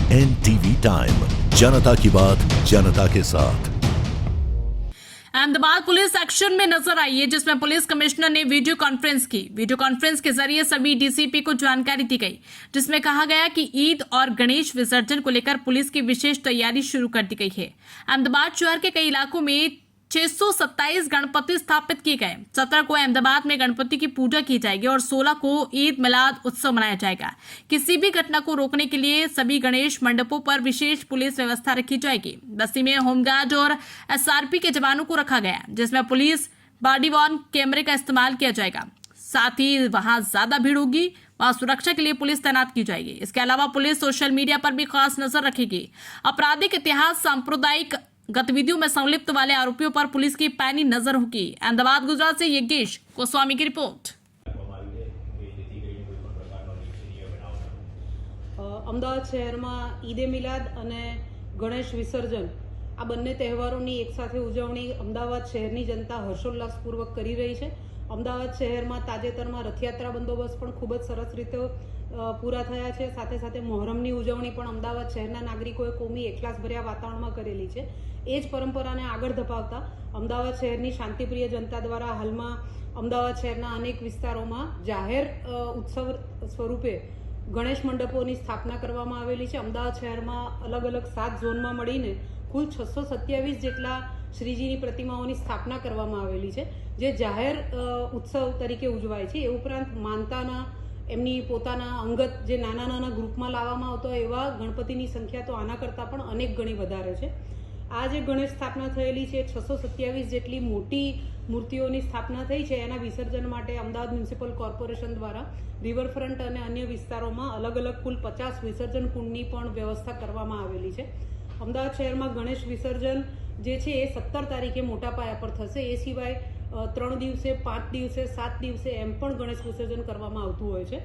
NTV time, जनता की बात जनता के साथ। अहमदाबाद पुलिस एक्शन में नजर आई है, जिसमें पुलिस कमिश्नर ने वीडियो कॉन्फ्रेंस की। वीडियो कॉन्फ्रेंस के जरिए सभी डीसीपी को जानकारी दी गई, जिसमें कहा गया कि ईद और गणेश विसर्जन को लेकर पुलिस की विशेष तैयारी शुरू कर दी गई है। अहमदाबाद शहर के कई इलाकों में 627 गणपति स्थापित किए गए। 17 को अहमदाबाद में गणपति की पूजा की जाएगी और 16 को ईद मिलाद उत्सव मनाया जाएगा। किसी भी घटना को रोकने के लिए सभी गणेश मंडपों पर विशेष पुलिस व्यवस्था रखी जाएगी। बस्ती में होमगार्ड और एसआरपी के जवानों को रखा गया, जिसमें पुलिस बॉडी वॉर्न कैमरे का इस्तेमाल किया जाएगा। साथ ही वहां ज्यादा भीड़ होगी, वहां सुरक्षा के लिए पुलिस तैनात की जाएगी। इसके अलावा पुलिस सोशल मीडिया पर भी खास नजर रखेगी। आपराधिक इतिहास, सांप्रदायिक गतिविधियों में संलिप्त वाले आरोपियों पर पुलिस की पैनी नजर होगी। अहमदाबाद गुजरात से योगेश गोस्वामी की रिपोर्ट। અમદાવાદ શહેરમાં ઈદે મિલાદ અને ગણેશ વિસર્જન આ બંને તહેવારોની એકસાથે ઉજવણી અમદાવાદ શહેરની જનતા હર્ષોલ્લાસપૂર્વક કરી રહી છે। અમદાવાદ શહેરમાં તાજેતરમાં રથયાત્રા બંદોબસ્ત પણ ખૂબ જ સરસ રીતે પૂરા થયા છે। સાથે સાથે મોહરમની ઉજવણી પણ અમદાવાદ શહેરના નાગરિકોએ કોમી એકલાસભર્યા વાતાવરણમાં કરેલી છે। એ જ પરંપરાને આગળ ધપાવતા અમદાવાદ શહેરની શાંતિપ્રિય જનતા દ્વારા હાલમાં અમદાવાદ શહેરના અનેક વિસ્તારોમાં જાહેર ઉત્સવ સ્વરૂપે ગણેશ મંડપોની સ્થાપના કરવામાં આવેલી છે। અમદાવાદ શહેરમાં અલગ અલગ 7 ઝોનમાં મળીને કુલ 627 જેટલા શ્રીજીની પ્રતિમાઓની સ્થાપના કરવામાં આવેલી છે, જે જાહેર ઉત્સવ તરીકે ઉજવાય છે। એ ઉપરાંત માનતાના એમની પોતાના અંગત જે નાના નાના ગ્રુપમાં લાવવામાં આવતો હોય એવા ગણપતિની સંખ્યા તો આના કરતાં પણ અનેક ગણી વધારે છે। આ જે ગણેશ સ્થાપના થયેલી છે, 627 જેટલી મોટી મૂર્તિઓની સ્થાપના થઈ છે। એના વિસર્જન માટે અમદાવાદ મ્યુનિસિપલ કોર્પોરેશન દ્વારા રિવરફ્રન્ટ અને અન્ય વિસ્તારોમાં અલગ અલગ કુલ 50 વિસર્જન કુંડની પણ વ્યવસ્થા કરવામાં આવેલી છે। અમદાવાદ શહેરમાં ગણેશ વિસર્જન જે છે એ 17 તારીખે મોટા પાયા પર થશે। એ સિવાય 3 દિવસે, 5 દિવસે, 7 દિવસે એમ પણ ગણેશ વિસર્જન કરવામાં આવતું હોય છે।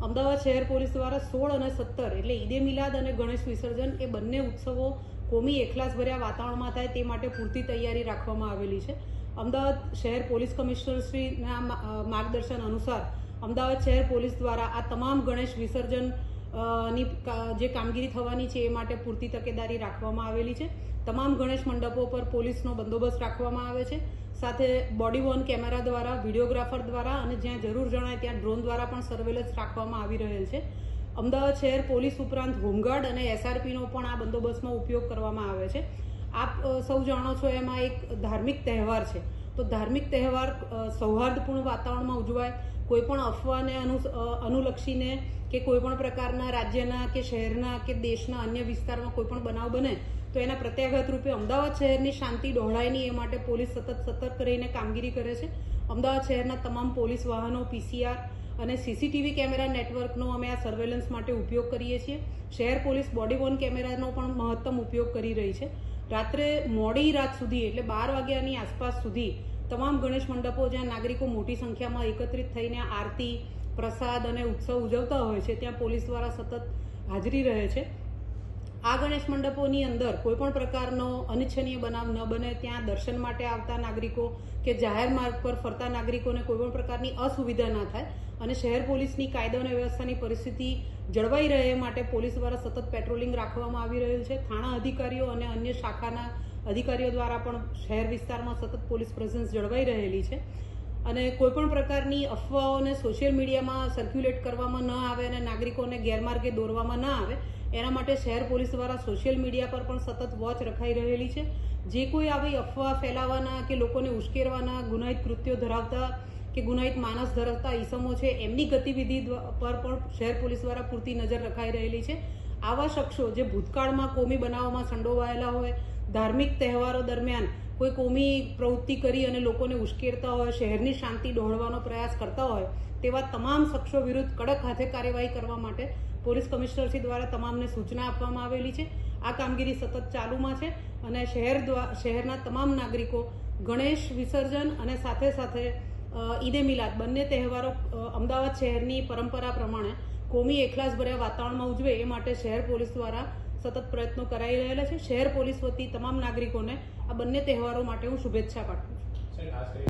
અમદાવાદ શહેર પોલીસ દ્વારા 16 અને 17 એટલે ઈદે મિલાદ અને ગણેશ વિસર્જન એ બંને ઉત્સવો કોમી એકલાસભર્યા વાતાવરણમાં થાય તે માટે પૂરતી તૈયારી રાખવામાં આવેલી છે। અમદાવાદ શહેર પોલીસ કમિશનર શ્રીના માર્ગદર્શન અનુસાર અમદાવાદ શહેર પોલીસ દ્વારા આ તમામ ગણેશ વિસર્જન ની જે કામગીરી થવાની છે એ માટે પૂરતી તકેદારી રાખવામાં આવેલી છે। તમામ ગણેશ મંડપો પર પોલીસનો બંદોબસ્ત રાખવામાં આવે છે। સાથે બોડી વોર્ન કેમેરા દ્વારા, વિડીયોગ્રાફર દ્વારા અને જ્યાં જરૂર જણાય ત્યાં ડ્રોન દ્વારા પણ સર્વેલન્સ રાખવામાં આવી રહેલ છે। અમદાવાદ શહેર પોલીસ ઉપરાંત હોમગાર્ડ અને એસઆરપીનો પણ આ બંદોબસ્તમાં ઉપયોગ કરવામાં આવે છે। આપ સૌ જાણો છો એમાં એક ધાર્મિક તહેવાર છે, તો ધાર્મિક તહેવાર સૌહાર્દપૂર્ણ વાતાવરણમાં ઉજવાય। કોઈપણ અફવાને અનુલક્ષીને કે કોઈપણ પ્રકારના રાજ્યના કે શહેરના કે દેશના અન્ય વિસ્તારમાં કોઈપણ બનાવ બને તો એના પ્રત્યાઘાત રૂપે અમદાવાદ શહેરની શાંતિ ડહોળાય નહીં એ માટે પોલીસ સતત સતર્ક રહીને કામગીરી કરે છે। અમદાવાદ શહેરના તમામ પોલીસ વાહનો, પીસીઆર અને સીસીટીવી કેમેરા નેટવર્કનો અમે આ સર્વેલન્સ માટે ઉપયોગ કરીએ છીએ। શહેર પોલીસ બોડી વોર્ન કેમેરાનો પણ મહત્તમ ઉપયોગ કરી રહી છે। રાત્રે મોડી રાત સુધી એટલે 12 વાગ્યાની આસપાસ સુધી તમામ ગણેશ મંડપો જ્યાં નાગરિકો મોટી સંખ્યામાં એકત્રિત થઈને આરતી, પ્રસાદ અને ઉત્સવ ઉજવતા હોય છે ત્યાં પોલીસ દ્વારા સતત હાજરી રહે છે। આ ગણેશ મંડપોની અંદર કોઈપણ પ્રકારનો અનિચ્છનીય બનાવ ન બને, ત્યાં દર્શન માટે આવતા નાગરિકો કે જાહેર માર્ગ પર ફરતા નાગરિકોને કોઈપણ પ્રકારની અસુવિધા ના થાય અને શહેર પોલીસની કાયદો અને વ્યવસ્થાની પરિસ્થિતિ જળવાઈ રહે એ માટે પોલીસ દ્વારા સતત પેટ્રોલિંગ રાખવામાં આવી રહ્યું છે। થાણા અધિકારીઓ અને અન્ય શાખાના અધિકારીઓ દ્વારા પણ શહેર વિસ્તારમાં સતત પોલીસ પ્રેઝન્સ જળવાઈ રહેલી છે અને કોઈપણ પ્રકારની અફવાઓને સોશિયલ મીડિયામાં સર્ક્યુલેટ કરવામાં ન આવે અને નાગરિકોને ગેરમાર્ગે દોરવામાં ન આવે એના માટે શહેર પોલીસ દ્વારા સોશિયલ મીડિયા પર પણ સતત વોચ રખાઈ રહેલી છે। જે કોઈ આવી અફવા ફેલાવવાના કે લોકોને ઉશ્કેરવાના ગુનાહિત કૃત્યો ધરાવતા કે ગુનાહિત માનસ ધરાવતા ઈસમો છે એમની ગતિવિધિ પર પણ શહેર પોલીસ દ્વારા પૂરતી નજર રખાઈ રહેલી છે। આવા શખ્સો જે ભૂતકાળમાં કોમી બનાવોમાં સંડોવાયેલા હોય, ધાર્મિક તહેવારો દરમિયાન કોઈ કોમી પ્રવૃત્તિ કરી અને લોકોને ઉશ્કેરતા હોય, શહેરની શાંતિ ડહોળવાનો પ્રયાસ કરતા હોય તેવા તમામ શખ્સો વિરુદ્ધ કડક હાથે કાર્યવાહી કરવા માટે પોલીસ કમિશનરશ્રી દ્વારા તમામને સૂચના આપવામાં આવેલી છે। આ કામગીરી સતત ચાલુમાં છે અને શહેરના તમામ નાગરિકો ગણેશ વિસર્જન અને સાથે સાથે ઈદે મિલાદ બંને તહેવારો અમદાવાદ શહેરની પરંપરા પ્રમાણે કોમી એકલાસભર્યા વાતાવરણમાં ઉજવે એ માટે શહેર પોલીસ દ્વારા સતત પ્રયત્નો કરાઈ રહેલા છે। શહેર પોલીસ વતી તમામ નાગરિકોને આ બંને તહેવારો માટે હું શુભેચ્છા પાઠવું છું।